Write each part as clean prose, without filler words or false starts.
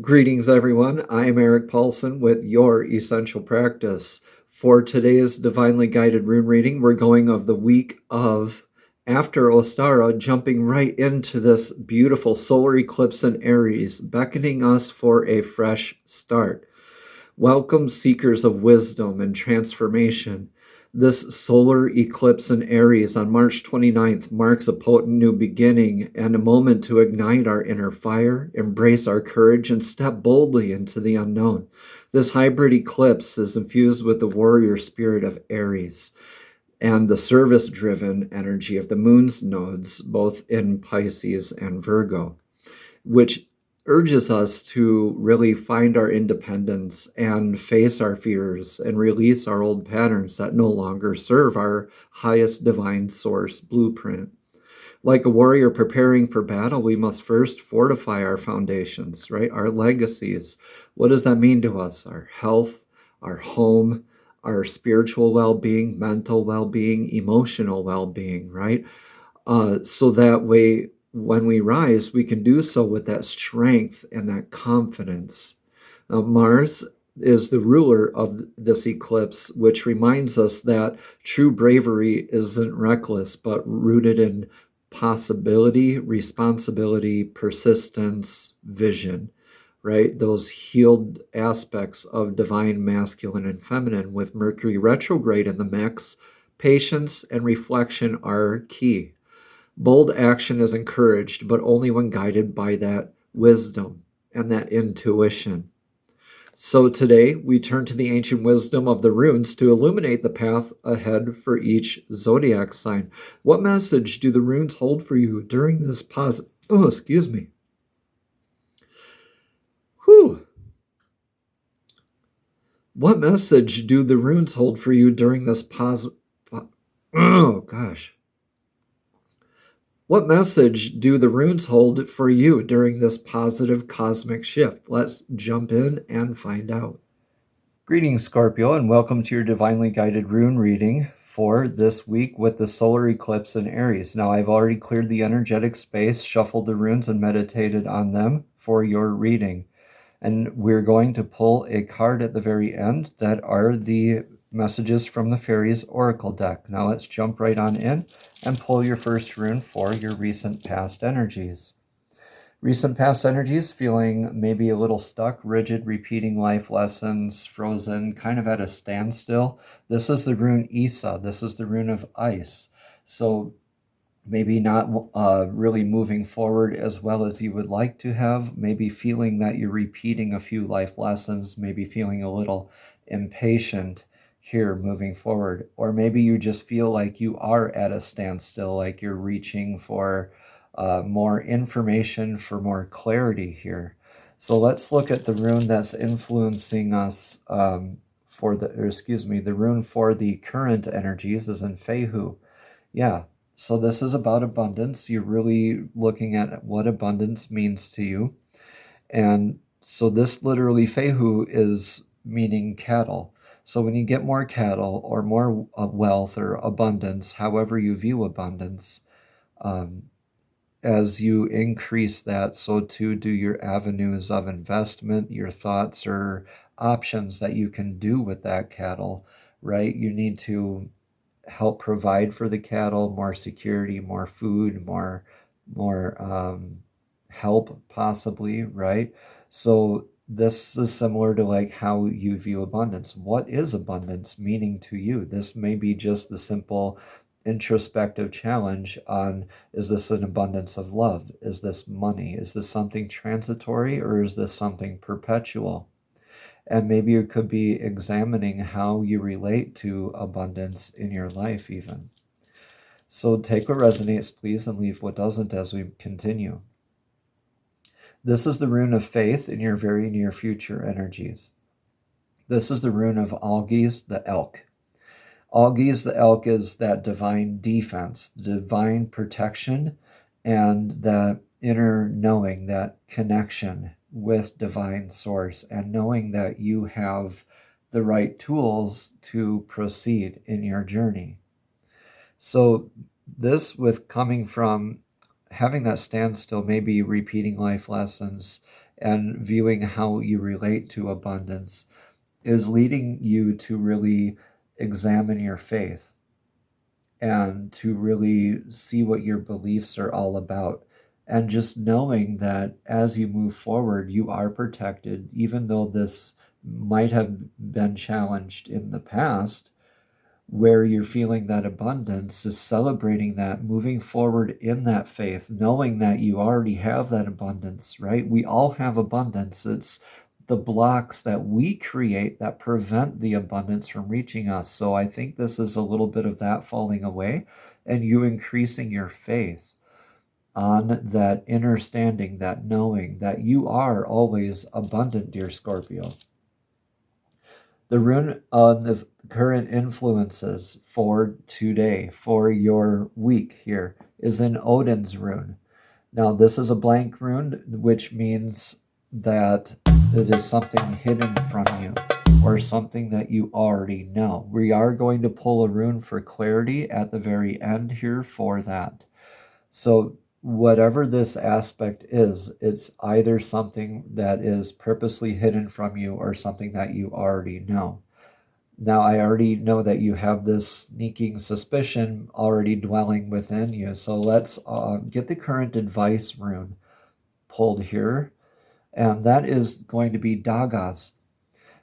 Greetings, everyone. I'm Eric Paulson with Your Essential Practice. For today's divinely guided rune reading, we're going of the week of after Ostara, jumping right into this beautiful solar eclipse in Aries, beckoning us for a fresh start. Welcome, seekers of wisdom and transformation. This solar eclipse in Aries on March 29th marks a potent new beginning and a moment to ignite our inner fire, embrace our courage, and step boldly into the unknown. This hybrid eclipse is infused with the warrior spirit of Aries and the service-driven energy of the moon's nodes, both in Pisces and Virgo, which urges us to really find our independence and face our fears and release our old patterns that no longer serve our highest divine source blueprint. Like a warrior preparing for battle, we must first fortify our foundations, right? Our legacies. What does that mean to us? Our health, our home, our spiritual well-being, mental well-being, emotional well-being, right? So that way, when we rise, we can do so with that strength and that confidence. Now, Mars is the ruler of this eclipse, which reminds us that true bravery isn't reckless, but rooted in possibility, responsibility, persistence, vision, right? Those healed aspects of divine masculine and feminine with Mercury retrograde in the mix, patience and reflection are key. Bold action is encouraged, but only when guided by that wisdom and that intuition. So today we turn to the ancient wisdom of the runes to illuminate the path ahead for each zodiac sign. What message do the runes hold for you during this pause? Oh, excuse me. Whew. What message do the runes hold for you during this pause? Oh, gosh. What message do the runes hold for you during this positive cosmic shift? Let's jump in and find out. Greetings, Scorpio, and welcome to your divinely guided rune reading for this week with the solar eclipse in Aries. Now, I've already cleared the energetic space, shuffled the runes, and meditated on them for your reading. And we're going to pull a card at the very end that are the messages from the Fairies Oracle deck. Now let's jump right on in and pull your first rune for your recent past energies. Recent past energies, feeling maybe a little stuck, rigid, repeating life lessons, frozen, kind of at a standstill. This is the rune Isa. This is the rune of ice. So maybe not really moving forward as well as you would like to have, maybe feeling that you're repeating a few life lessons, maybe feeling a little impatient here moving forward, or maybe you just feel like you are at a standstill, like you're reaching for more information, for more clarity here. So let's look at the rune that's influencing us the rune for the current energies is in Fehu. Yeah, so this is about abundance. You're really looking at what abundance means to you. And so this literally, Fehu, is meaning cattle. So when you get more cattle or more wealth or abundance, however you view abundance, as you increase that, so too do your avenues of investment, your thoughts or options that you can do with that cattle, right? You need to help provide for the cattle, more security, more food, more help possibly, right? So this is similar to like how you view abundance. What is abundance meaning to you? This may be just the simple introspective challenge on, is this an abundance of love? Is this money? Is this something transitory, or is this something perpetual? And maybe you could be examining how you relate to abundance in your life even. So take what resonates, please, and leave what doesn't as we continue. This is the rune of faith in your very near future energies. This is the rune of Algies, the elk. Algies, the elk, is that divine defense, divine protection, and that inner knowing, that connection with divine source, and knowing that you have the right tools to proceed in your journey. So this, with coming from having that standstill, maybe repeating life lessons, and viewing how you relate to abundance is leading you to really examine your faith and to really see what your beliefs are all about. And just knowing that as you move forward, you are protected, even though this might have been challenged in the past, where you're feeling that abundance, is celebrating that, moving forward in that faith, knowing that you already have that abundance, right? We all have abundance. It's the blocks that we create that prevent the abundance from reaching us. So I think this is a little bit of that falling away and you increasing your faith on that understanding, that knowing that you are always abundant, dear Scorpio. The rune on the current influences for today, for your week here, is in Odin's rune. Now, this is a blank rune, which means that it is something hidden from you or something that you already know. We are going to pull a rune for clarity at the very end here for that. So whatever this aspect is, it's either something that is purposely hidden from you or something that you already know. Now, I already know that you have this sneaking suspicion already dwelling within you. So let's get the current advice rune pulled here. And that is going to be Dagas.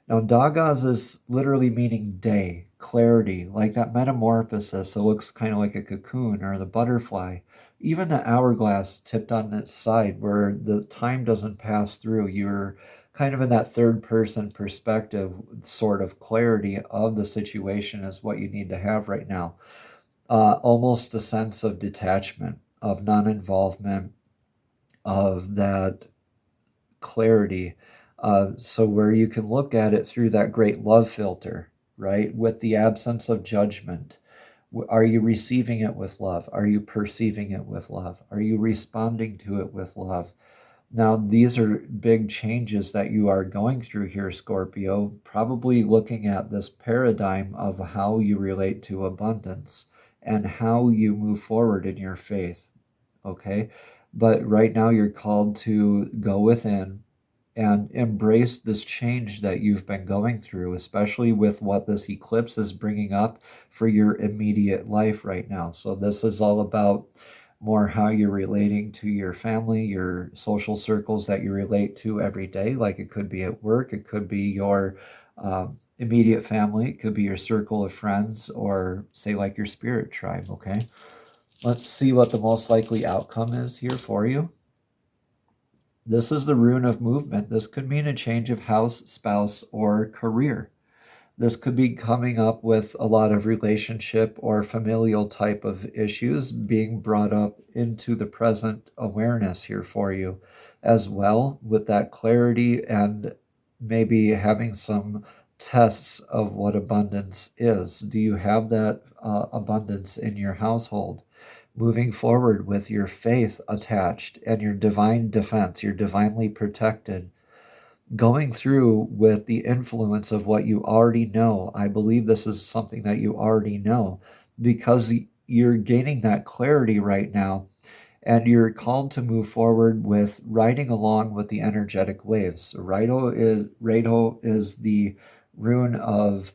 Now, Dagas is literally meaning day, clarity, like that metamorphosis. It looks kind of like a cocoon or the butterfly. Even the hourglass tipped on its side where the time doesn't pass through. You're kind of in that third person perspective, sort of clarity of the situation is what you need to have right now. Almost a sense of detachment, of non-involvement, of that clarity. So where you can look at it through that great love filter, right? With the absence of judgment. Are you receiving it with love? Are you perceiving it with love? Are you responding to it with love? Now, these are big changes that you are going through here, Scorpio, probably looking at this paradigm of how you relate to abundance and how you move forward in your faith, okay? But right now you're called to go within and embrace this change that you've been going through, especially with what this eclipse is bringing up for your immediate life right now. So this is all about more how you're relating to your family, your social circles that you relate to every day. Like it could be at work, it could be your immediate family, it could be your circle of friends, or say like your spirit tribe, okay? Let's see what the most likely outcome is here for you. This is the rune of movement. This could mean a change of house, spouse, or career. This could be coming up with a lot of relationship or familial type of issues being brought up into the present awareness here for you as well, with that clarity and maybe having some tests of what abundance is. Do you have that abundance in your household? Moving forward with your faith attached and your divine defense, you're divinely protected. Going through with the influence of what you already know. I believe this is something that you already know because you're gaining that clarity right now and you're called to move forward with riding along with the energetic waves. Rado is the rune of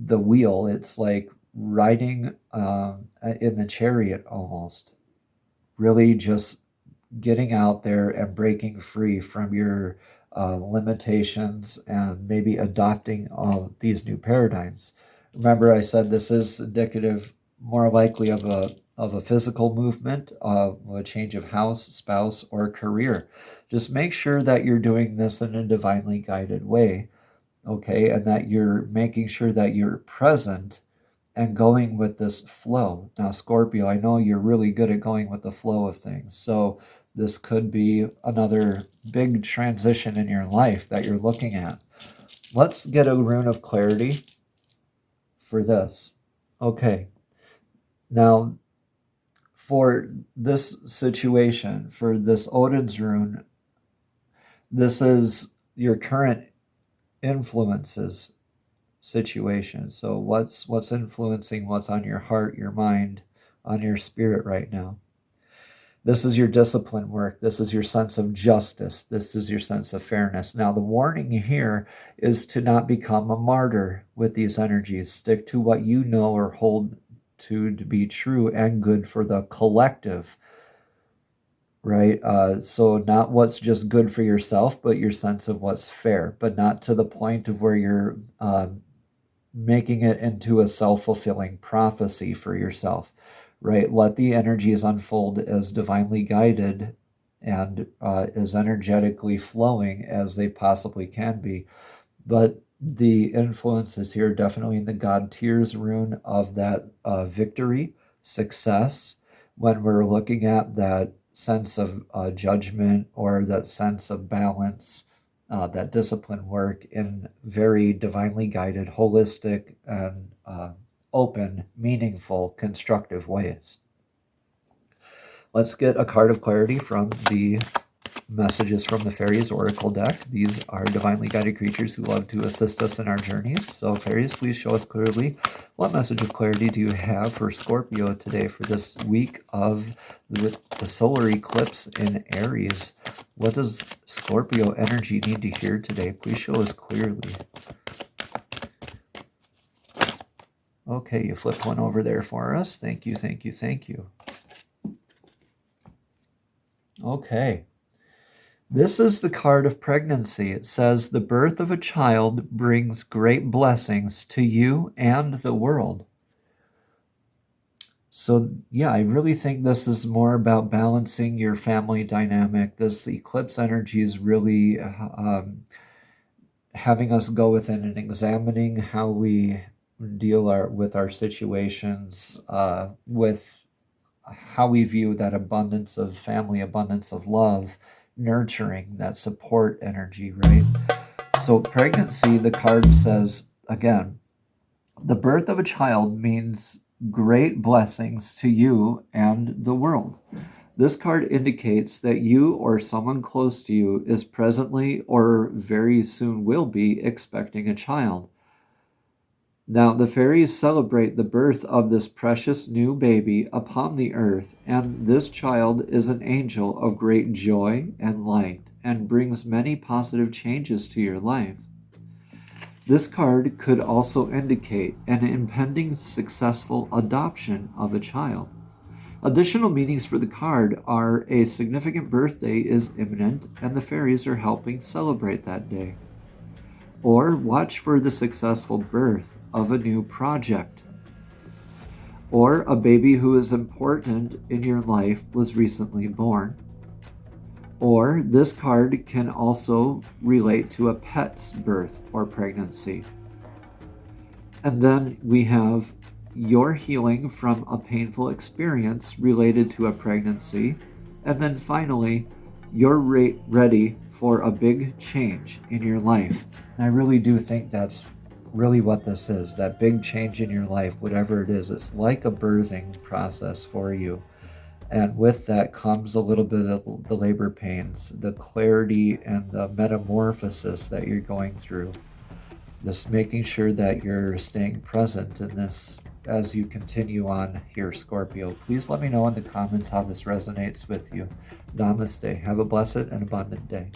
the wheel. It's like riding in the chariot almost. Really just getting out there and breaking free from your limitations and maybe adopting all these new paradigms. Remember, I said this is indicative more likely of a physical movement, of a change of house, spouse, or career. Just make sure that you're doing this in a divinely guided way, okay, and that you're making sure that you're present and going with this flow. Now, Scorpio, I know you're really good at going with the flow of things. So this could be another big transition in your life that you're looking at. Let's get a rune of clarity for this. Okay. Now, for this situation, for this Odin's rune, this is your current influences situation. So what's influencing what's on your heart, your mind, on your spirit right now? This is your discipline work. This is your sense of justice. This is your sense of fairness. Now, the warning here is to not become a martyr with these energies. Stick to what you know or hold to be true and good for the collective, right? So not what's just good for yourself, but your sense of what's fair, but not to the point of where you're making it into a self-fulfilling prophecy for yourself, right? Let the energies unfold as divinely guided and as energetically flowing as they possibly can be. But the influence is here definitely in the God Tears rune of that victory, success, when we're looking at that sense of judgment or that sense of balance, that discipline work in very divinely guided, holistic, and open, meaningful, constructive ways. Let's get a card of clarity from the messages from the Fairies Oracle deck. These are divinely guided creatures who love to assist us in our journeys. So Fairies, please show us clearly, what message of clarity do you have for Scorpio today for this week of the solar eclipse in Aries? What does Scorpio energy need to hear today? Please show us clearly. Okay, you flipped one over there for us. Thank you, thank you, thank you. Okay. This is the card of pregnancy. It says, the birth of a child brings great blessings to you and the world. So, yeah, I really think this is more about balancing your family dynamic. This eclipse energy is really having us go within and examining how we deal with our situations, with how we view that abundance of family, abundance of love, nurturing, that support energy, right? So pregnancy, the card says, again, the birth of a child means great blessings to you and the world. This card indicates that you or someone close to you is presently or very soon will be expecting a child. Now, the fairies celebrate the birth of this precious new baby upon the earth, and this child is an angel of great joy and light and brings many positive changes to your life. This card could also indicate an impending successful adoption of a child. Additional meanings for the card are a significant birthday is imminent and the fairies are helping celebrate that day. Or watch for the successful birth of a new project. Or a baby who is important in your life was recently born. Or this card can also relate to a pet's birth or pregnancy. And then we have your healing from a painful experience related to a pregnancy. And then finally, you're ready for a big change in your life. And I really do think that's really what this is, that big change in your life, whatever it is. It's like a birthing process for you. And with that comes a little bit of the labor pains, the clarity and the metamorphosis that you're going through. This making sure that you're staying present in this as you continue on here, Scorpio. Please let me know in the comments how this resonates with you. Namaste. Have a blessed and abundant day.